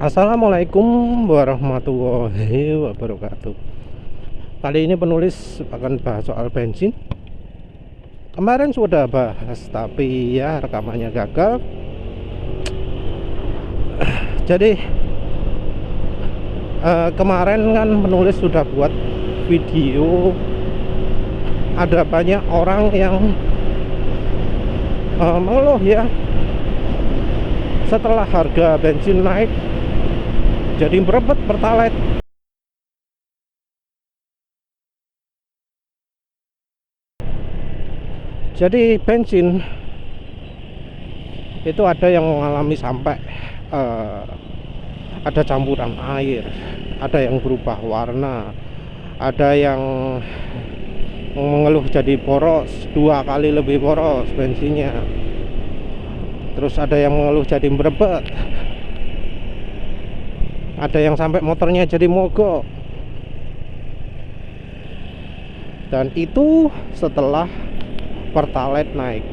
Assalamualaikum warahmatullahi wabarakatuh. Kali ini penulis akan bahas soal bensin. Kemarin sudah bahas, tapi ya rekamannya gagal. Jadi kemarin kan penulis sudah buat video. Ada banyak orang yang mengeluh ya, setelah harga bensin naik jadi berebet pertalite. Jadi bensin itu ada yang mengalami sampai ada campuran air, ada yang berubah warna, ada yang mengeluh jadi boros, 2 kali lebih boros bensinnya. Terus ada yang mengeluh jadi berebet, ada yang sampai motornya jadi mogok. Dan itu setelah pertalite naik.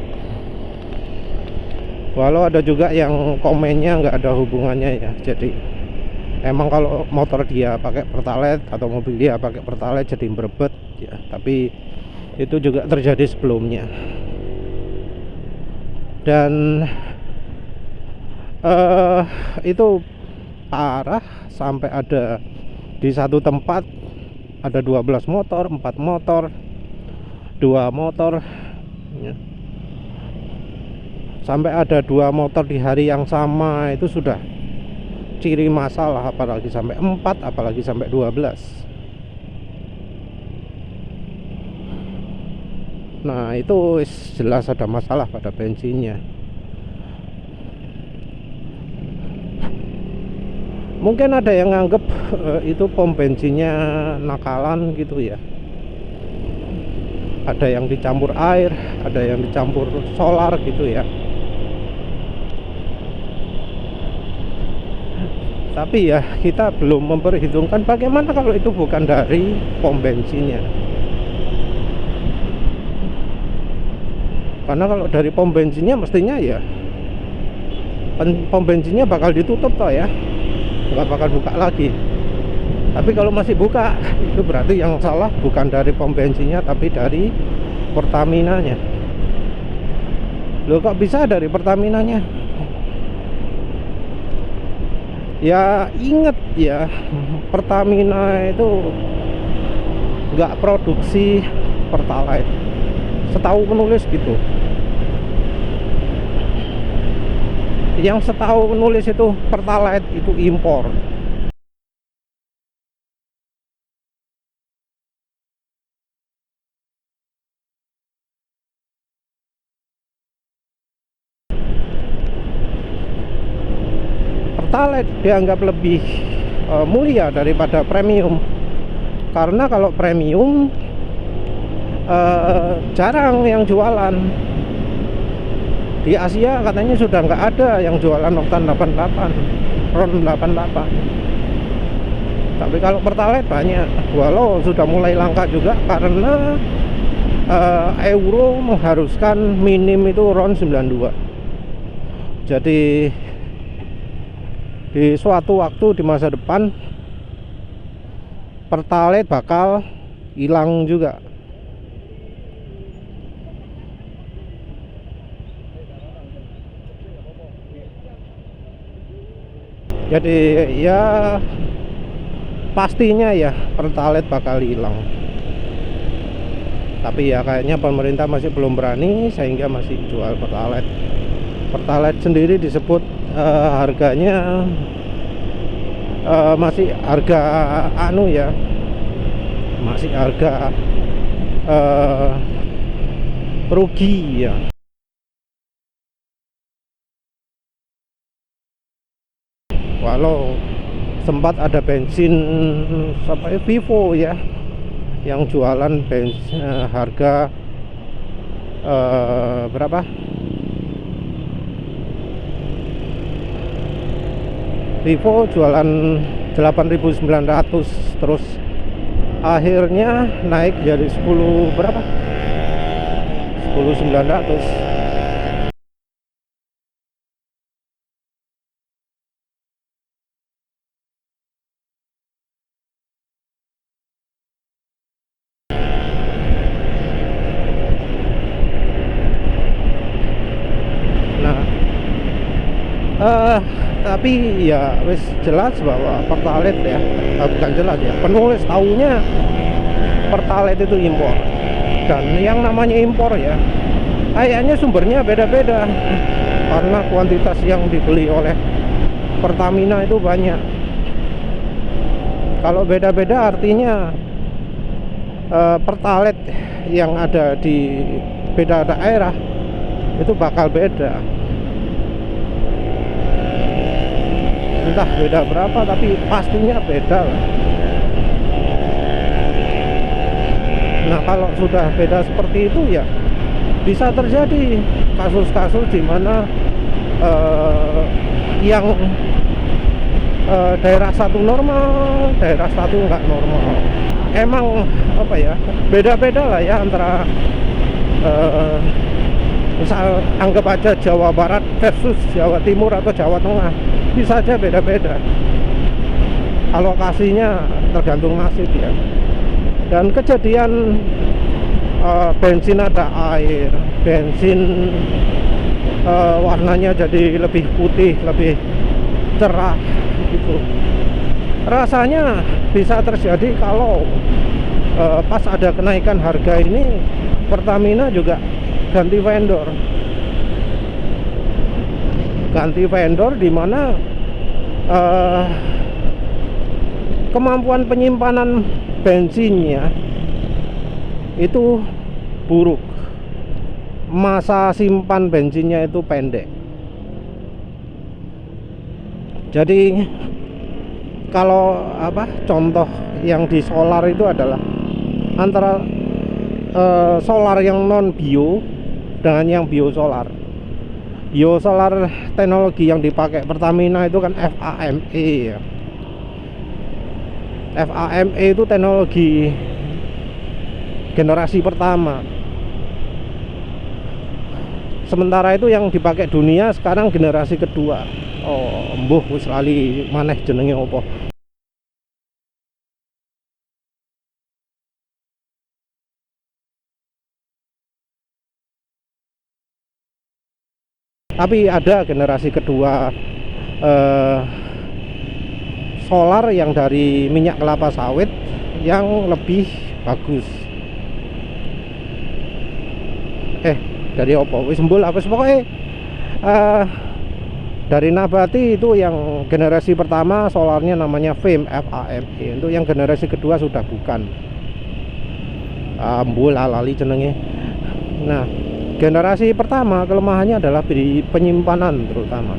Walau ada juga yang komennya nggak ada hubungannya ya. Jadi emang kalau motor dia pakai pertalite atau mobil dia pakai pertalite jadi berebet ya. Tapi itu juga terjadi sebelumnya. Dan itu parah sampai ada di satu tempat ada 12 motor, 4 motor, 2 motor ya. Sampai ada 2 motor di hari yang sama, itu sudah ciri masalah, apalagi sampai 4, apalagi sampai 12. Nah itu jelas ada masalah pada bensinnya. Mungkin ada yang nganggep itu pom bensinnya nakalan gitu ya. Ada yang dicampur air, ada yang dicampur solar gitu ya. Tapi ya kita belum memperhitungkan bagaimana kalau itu bukan dari pom bensinnya. Karena kalau dari pom bensinnya mestinya ya pom bensinnya bakal ditutup toh ya, nggak bakal buka lagi. Tapi kalau masih buka, itu berarti yang salah bukan dari pom bensinnya tapi dari Pertamina-nya. Loh kok bisa dari Pertamina-nya? Ya inget ya, Pertamina itu nggak produksi pertalite, setahu penulis gitu. Yang setahu penulis itu pertalite itu impor. Pertalite dianggap lebih mulia daripada premium. Karena kalau premium jarang yang jualan. Di Asia katanya sudah nggak ada yang jualan oktan 88, RON 88. Tapi kalau pertalite banyak. Walau sudah mulai langka juga karena euro mengharuskan minim itu RON 92. Jadi di suatu waktu di masa depan pertalite bakal hilang juga. Jadi ya pastinya ya pertalite bakal hilang. Tapi ya kayaknya pemerintah masih belum berani sehingga masih jual pertalite. Pertalite sendiri disebut harganya masih harga anu ya, masih harga rugi ya. Walau sempat ada bensin sampai Vivo ya yang jualan bensin harga berapa? Vivo jualan 8.900, terus akhirnya naik jadi 10 berapa? 10.900. Tapi ya wis jelas bahwa Pertalite ya, bukan jelas ya, penulis tahunya Pertalite itu impor. Dan yang namanya impor ya, kayaknya sumbernya beda-beda, karena kuantitas yang dibeli oleh Pertamina itu banyak. Kalau beda-beda artinya Pertalite yang ada di beda daerah itu bakal beda. Entah beda berapa, tapi pastinya beda lah. Nah, kalau sudah beda seperti itu ya bisa terjadi kasus-kasus di mana yang daerah satu normal, daerah satu nggak normal. Emang apa ya, beda-beda lah ya antara misal anggap aja Jawa Barat versus Jawa Timur atau Jawa Tengah, bisa aja beda-beda. Alokasinya tergantung nasib ya. Dan kejadian bensin ada air, bensin warnanya jadi lebih putih, lebih cerah gitu. Rasanya bisa terjadi kalau pas ada kenaikan harga ini, Pertamina juga ganti vendor. Ganti vendor di mana kemampuan penyimpanan bensinnya itu buruk. Masa simpan bensinnya itu pendek. Jadi kalau contoh yang di solar itu adalah antara solar yang non bio dengan yang biosolar. Biosolar teknologi yang dipakai Pertamina itu kan FAME ya. FAME itu teknologi generasi pertama. Sementara itu yang dipakai dunia sekarang generasi kedua. Oh, mbuh wis lali maneh jenenge opo. Tapi ada generasi kedua solar yang dari minyak kelapa sawit yang lebih bagus. Dari opo wis sembul apa pokoknya dari nabati itu yang generasi pertama solarnya namanya FAME. Untuk yang generasi kedua sudah bukan. Mbul lali jenenge. Nah, generasi pertama kelemahannya adalah di penyimpanan terutama.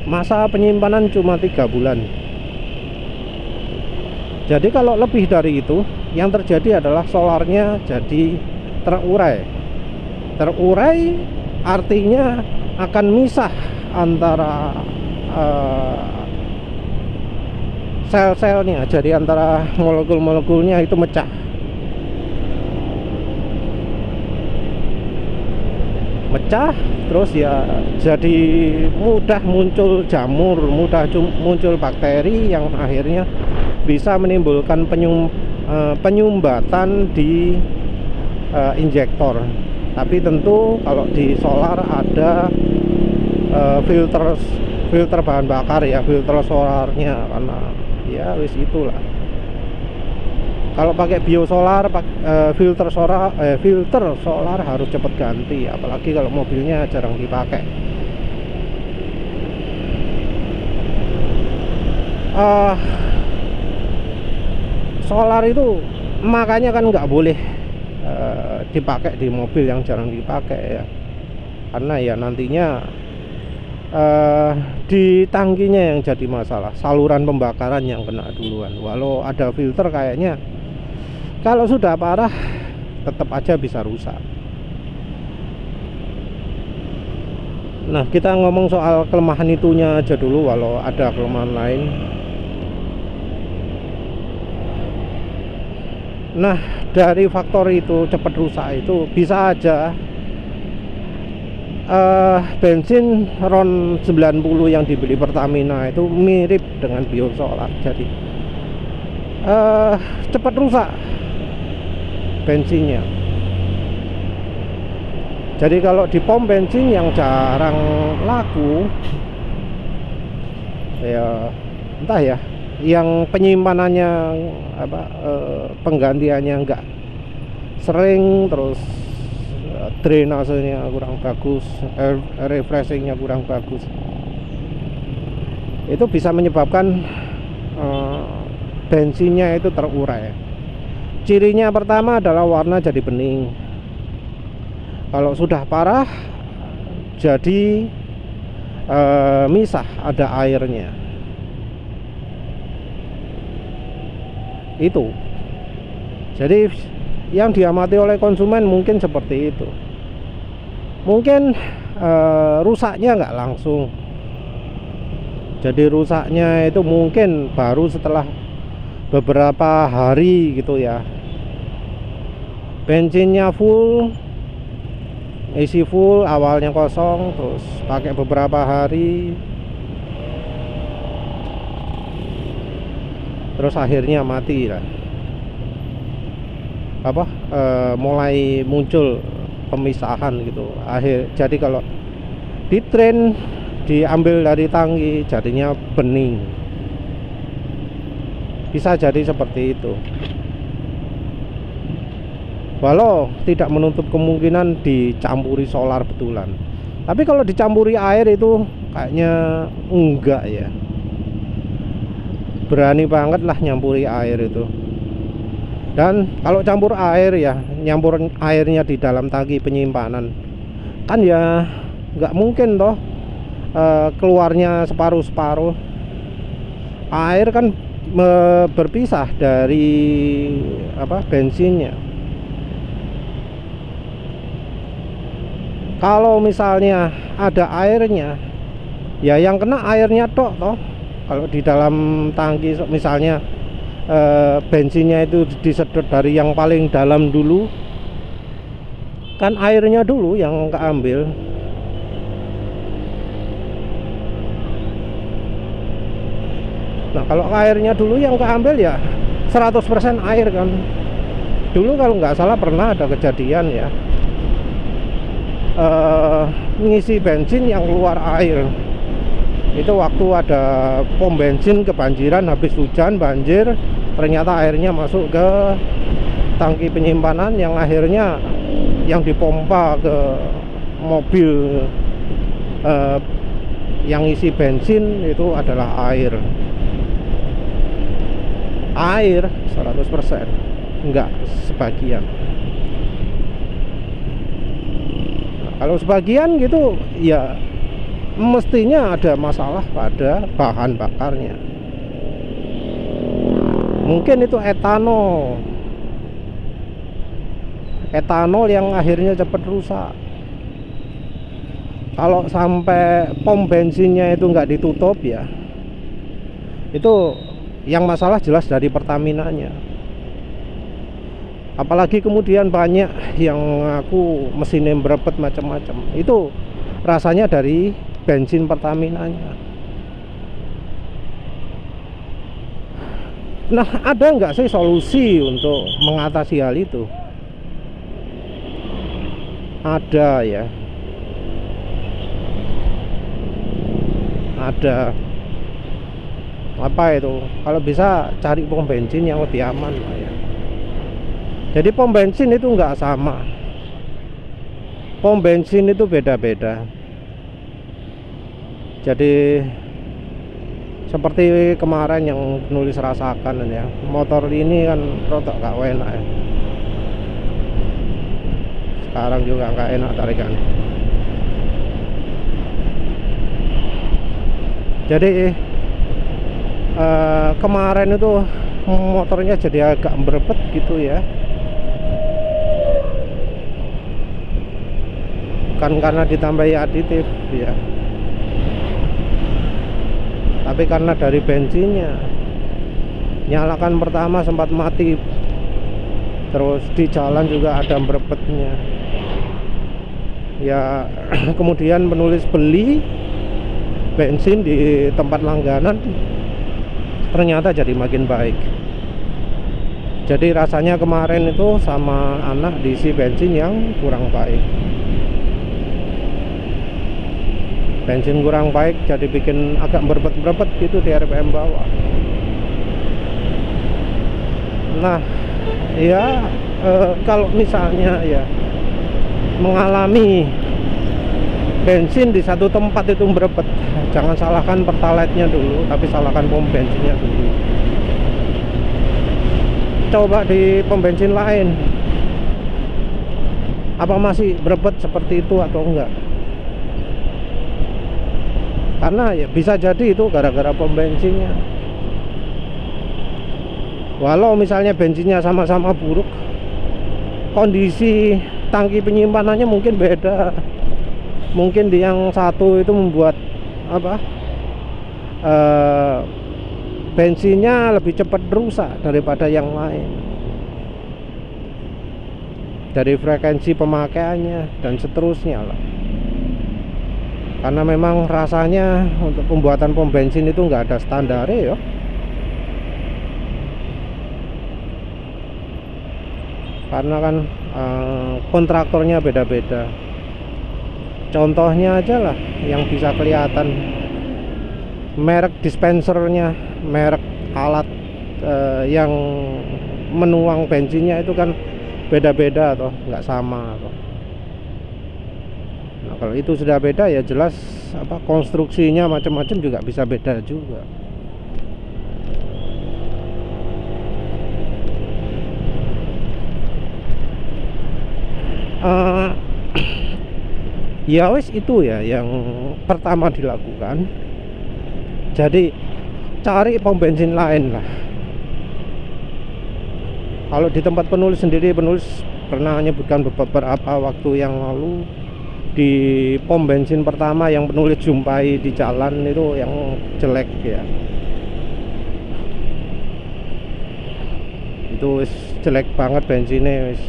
Masa penyimpanan cuma 3 bulan. Jadi kalau lebih dari itu, yang terjadi adalah solarnya jadi terurai. Terurai artinya akan misah antara sel-selnya, jadi antara molekul-molekulnya itu mecah. Terus ya jadi mudah muncul jamur, mudah muncul bakteri yang akhirnya bisa menimbulkan penyumbatan di injektor. Tapi tentu kalau di solar ada filter bahan bakar ya, filter solarnya, karena ya wis itulah. Kalau pakai biosolar, filter solar harus cepat ganti, apalagi kalau mobilnya jarang dipakai. Solar itu makanya kan nggak boleh dipakai di mobil yang jarang dipakai ya, karena ya nantinya di tangkinya yang jadi masalah, saluran pembakaran yang kena duluan. Walau ada filter, kayaknya kalau sudah parah tetap aja bisa rusak. Nah, kita ngomong soal kelemahan itunya aja dulu, walau ada kelemahan lain. Nah, dari faktor itu cepat rusak itu bisa aja bensin RON 90 yang dibeli Pertamina itu mirip dengan biosolar. Jadi cepat rusak bensinnya. Jadi kalau di pom bensin yang jarang laku, ya entah ya, yang penyimpanannya penggantiannya enggak sering, terus drainasenya kurang bagus, refreshingnya kurang bagus, itu bisa menyebabkan bensinnya itu terurai. Cirinya pertama adalah warna jadi bening. Kalau sudah parah jadi misah, ada airnya. Itu. Jadi yang diamati oleh konsumen mungkin seperti itu. Mungkin rusaknya nggak langsung. Jadi rusaknya itu mungkin baru setelah beberapa hari gitu ya. Bensinnya full, isi full, awalnya kosong, terus pakai beberapa hari, terus akhirnya mati lah. Mulai muncul pemisahan gitu. Jadi kalau di drain diambil dari tangki jadinya bening. Bisa jadi seperti itu. Walau tidak menutup kemungkinan dicampuri solar betulan. Tapi kalau dicampuri air itu kayaknya enggak ya. Berani banget lah nyampuri air itu. Dan kalau campur air ya, nyampur airnya di dalam tangki penyimpanan, kan ya nggak mungkin toh keluarnya separuh-separuh. Air kan berpisah dari bensinnya. Kalau misalnya ada airnya, ya yang kena airnya tok toh. Kalau di dalam tangki misalnya bensinnya itu disedot dari yang paling dalam dulu, kan airnya dulu yang keambil. Nah kalau airnya dulu yang keambil ya 100% air kan. Dulu kalau nggak salah pernah ada kejadian ya, ngisi bensin yang keluar air. Itu waktu ada pom bensin kebanjiran, habis hujan banjir, ternyata airnya masuk ke tangki penyimpanan, yang akhirnya yang dipompa ke mobil yang isi bensin itu adalah air 100%, enggak sebagian. Kalau sebagian gitu ya mestinya ada masalah pada bahan bakarnya. Mungkin itu etanol yang akhirnya cepat rusak. Kalau sampai pom bensinnya itu nggak ditutup ya, itu yang masalah jelas dari Pertaminanya. Apalagi kemudian banyak yang ngaku mesinnya berepet macam-macam. Itu rasanya dari bensin Pertaminanya. Nah, ada nggak sih solusi untuk mengatasi hal itu? Ada ya. Ada. Apa itu? Kalau bisa cari pom bensin yang lebih aman lah ya. Jadi pom bensin itu nggak sama. Pom bensin itu beda-beda. Jadi seperti kemarin yang nulis rasakan ya, motor ini kan rotok gak enak ya. Sekarang juga gak enak tarikan. Jadi kemarin itu motornya jadi agak berepet gitu ya. Kan karena ditambahi aditif ya, tapi karena dari bensinnya. Nyalakan pertama sempat mati, terus di jalan juga ada berepetnya ya. Kemudian penulis beli bensin di tempat langganan, ternyata jadi makin baik. Jadi rasanya kemarin itu sama anak diisi bensin yang kurang baik. Bensin kurang baik jadi bikin agak berbet-berbet gitu di RPM bawah. Nah, ya kalau misalnya ya mengalami bensin di satu tempat itu berbet, jangan salahkan pertalite-nya dulu, tapi salahkan pom bensinnya dulu. Coba di pom bensin lain, apa masih berebet seperti itu atau enggak? Karena ya bisa jadi itu gara-gara pom bensinnya. Walau misalnya bensinnya sama-sama buruk, kondisi tangki penyimpanannya mungkin beda. Mungkin di yang satu itu membuat apa? Bensinnya lebih cepat rusak daripada yang lain, dari frekuensi pemakaiannya dan seterusnya lah. Karena memang rasanya untuk pembuatan pom bensin itu nggak ada standarnya ya. Karena kan kontraktornya beda-beda. Contohnya aja lah yang bisa kelihatan, merek dispensernya, merek alat yang menuang bensinnya itu kan beda-beda atau nggak sama atau. Nah, kalau itu sudah beda ya jelas apa konstruksinya macam-macam juga bisa beda juga. Ya wes itu ya yang pertama dilakukan. Jadi cari pom bensin lain lah. Kalau di tempat penulis sendiri, penulis pernah menyebutkan beberapa waktu yang lalu di pom bensin pertama yang penulis jumpai di jalan itu yang jelek ya. Itu wis jelek banget bensinnya, wis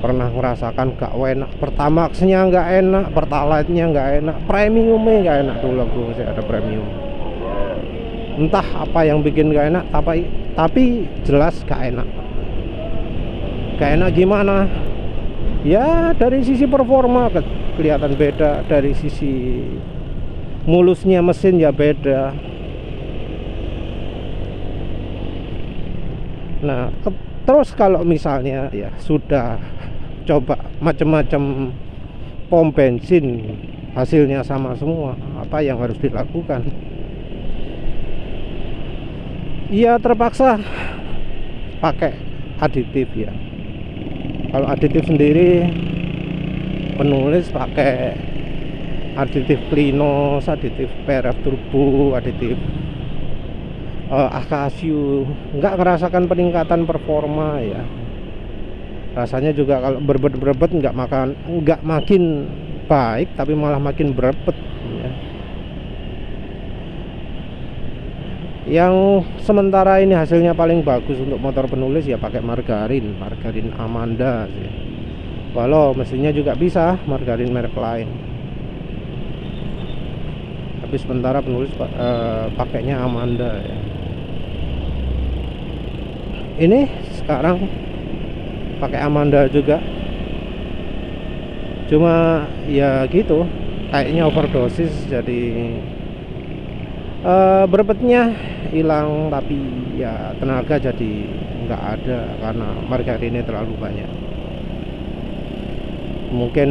pernah ngerasakan gak enak. Pertamaxnya gak enak, pertalite-nya gak enak, premiumnya gak enak dulu waktu masih ada premium. Entah apa yang bikin gak enak, tapi jelas gak enak. Gak enak gimana? Ya dari sisi performa kelihatan beda, dari sisi mulusnya mesin ya beda. Nah terus kalau misalnya ya sudah coba macam-macam pom bensin, hasilnya sama semua, apa yang harus dilakukan? Ya terpaksa pakai aditif ya. Kalau aditif sendiri penulis pakai aditif Klinos, aditif PRF Turbo, aditif Akasio. Nggak merasakan peningkatan performa ya. Rasanya juga kalau berebet nggak makin baik, tapi malah makin berebet ya. Yang sementara ini hasilnya paling bagus untuk motor penulis ya pakai margarin Amanda sih. Walau mesinnya juga bisa margarin merek lain, tapi sementara penulis pakainya Amanda ya. Ini sekarang pakai Amanda juga, cuma ya gitu kayaknya overdosis, jadi berebetnya hilang, tapi ya tenaga jadi nggak ada karena margarinnya terlalu banyak. Mungkin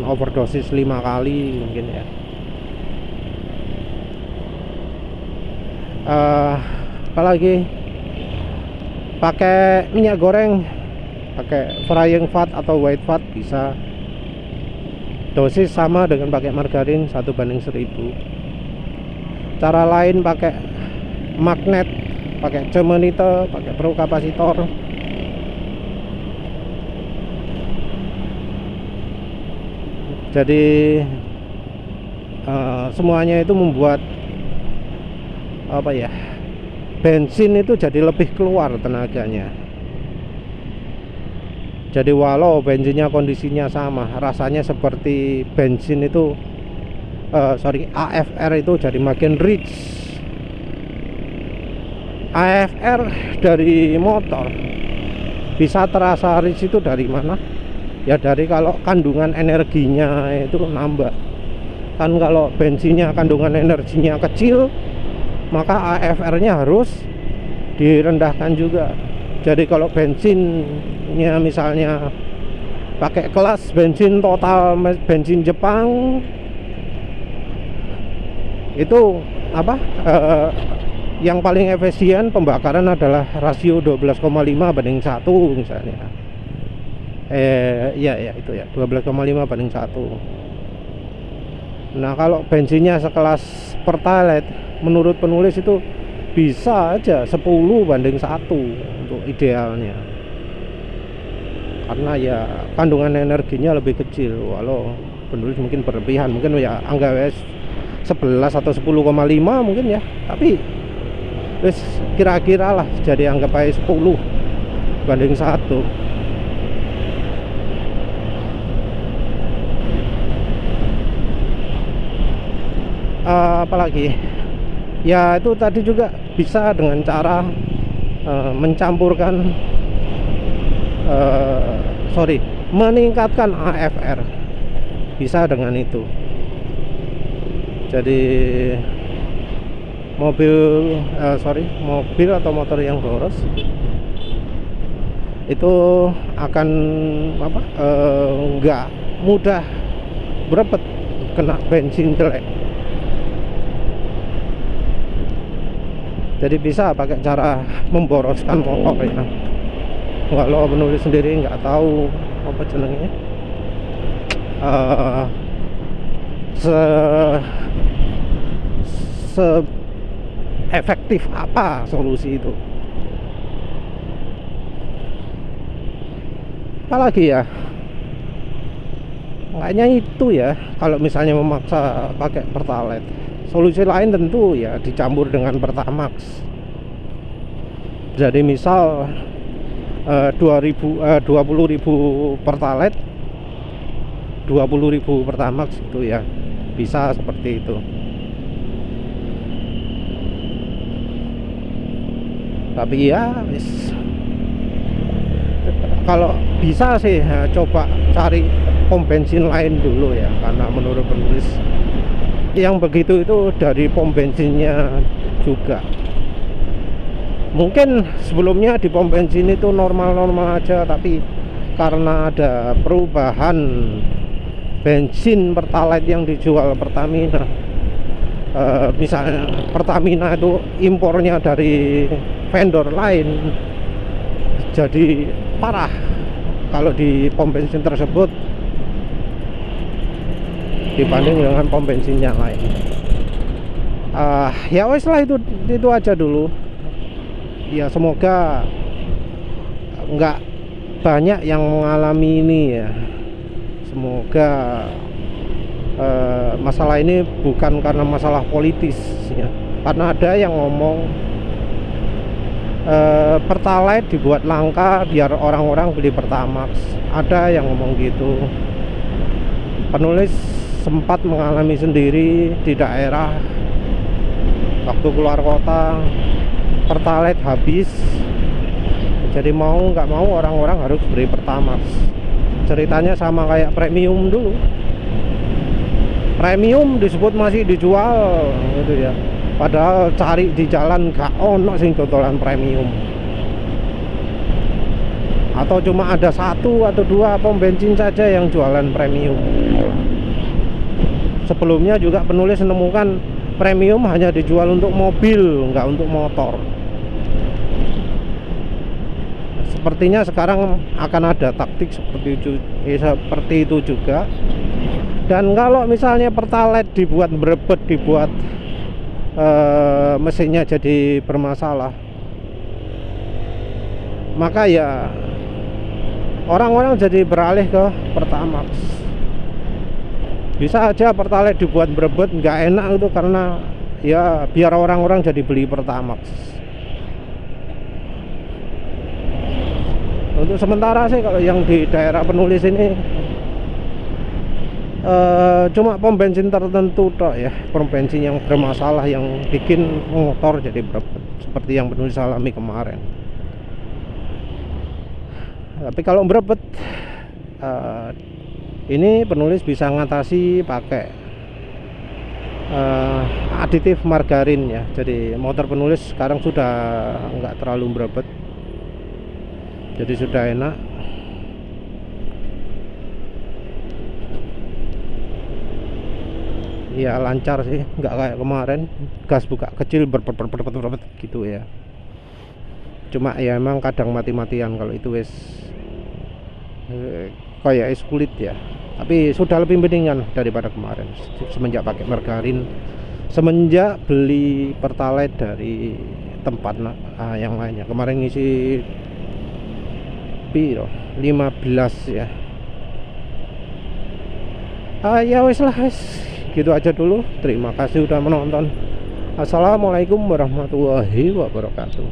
overdosis 5 kali mungkin ya. Apalagi pakai minyak goreng, pakai frying fat atau white fat bisa. Dosis sama dengan pakai margarin 1:1000. Cara lain pakai magnet, pakai cemenite, pakai pro kapasitor. Jadi semuanya itu membuat apa ya, bensin itu jadi lebih keluar tenaganya. Jadi walau bensinnya kondisinya sama, rasanya seperti bensin itu AFR itu jadi makin rich. AFR dari motor bisa terasa rich itu dari mana? Ya dari kalau kandungan energinya itu nambah. Kan kalau bensinnya kandungan energinya kecil, maka AFR-nya harus direndahkan juga. Jadi kalau bensinnya misalnya pakai kelas bensin total bensin Jepang, itu apa? Yang paling efisien pembakaran adalah rasio 12,5 banding 1 misalnya. Ya itu ya, 12,5 banding 1. Nah, kalau bensinnya sekelas Pertalite menurut penulis itu bisa aja 10 banding 1 untuk idealnya. Karena ya kandungan energinya lebih kecil, walau penulis mungkin berlebihan, mungkin ya anggap 11 atau 10,5 mungkin ya, tapi wis kira-kira lah, jadi anggap aja 10 banding 1. Apalagi ya itu tadi juga bisa dengan cara mencampurkan meningkatkan AFR, bisa dengan itu. Jadi mobil atau motor yang boros itu akan nggak mudah berebet kena bensin jelek. Jadi bisa pakai cara memboroskan motor ya. Kalau penulis sendiri nggak tahu apa jenengnya, se efektif apa solusi itu. Apalagi ya, kayaknya itu ya. Kalau misalnya memaksa pakai Pertalite, solusi lain tentu ya dicampur dengan Pertamax. Jadi misal 20.000 Pertalite, 20.000 Pertamax itu ya, bisa seperti itu. Tapi ya kalau bisa sih coba cari pom bensin lain dulu ya, karena menurut penulis yang begitu itu dari pom bensinnya juga. Mungkin sebelumnya di pom bensin itu normal-normal aja, tapi karena ada perubahan bensin Pertalite yang dijual Pertamina, misalnya Pertamina itu impornya dari vendor lain, jadi parah kalau di pom bensin tersebut dibanding dengan pom bensin yang lain. Ya wes lah, itu aja dulu ya. Semoga nggak banyak yang mengalami ini ya. Semoga masalah ini bukan karena masalah politis ya. Karena ada yang ngomong Pertalite dibuat langka biar orang-orang beli Pertamax. Ada yang ngomong gitu. Penulis sempat mengalami sendiri di daerah, waktu keluar kota Pertalite habis, jadi mau nggak mau orang-orang harus beli Pertamax. Ceritanya sama kayak premium dulu. Premium disebut masih dijual gitu ya, padahal cari di jalan gak ono sing dodolan premium, atau cuma ada 1 atau 2 pom bensin saja yang jualan premium. Sebelumnya juga penulis menemukan premium hanya dijual untuk mobil, nggak untuk motor. Sepertinya sekarang akan ada taktik seperti itu juga. Dan kalau misalnya Pertalite dibuat berebet, dibuat mesinnya jadi bermasalah, maka ya orang-orang jadi beralih ke Pertamax. Bisa aja Pertalite dibuat berebet nggak enak itu, karena ya biar orang-orang jadi beli Pertamax. Untuk sementara sih kalau yang di daerah penulis ini cuma pom bensin tertentu toh ya, pom bensin yang bermasalah yang bikin motor jadi berebet. seperti yang penulis alami kemarin. Tapi kalau berebet, ini penulis bisa ngatasi pakai aditif margarin ya. Jadi motor penulis sekarang sudah nggak terlalu berebet, jadi sudah enak. Ya lancar sih, nggak kayak kemarin gas buka kecil berpet gitu ya. Cuma ya emang kadang mati-matian kalau itu wes kayak es kulit ya. Tapi sudah lebih mendingan daripada kemarin semenjak pakai margarin, semenjak beli pertalite dari tempat yang lainnya. Kemarin ngisi piro 15 ya. Ya wes lah wes, gitu aja dulu. Terima kasih udah menonton. Assalamualaikum warahmatullahi wabarakatuh.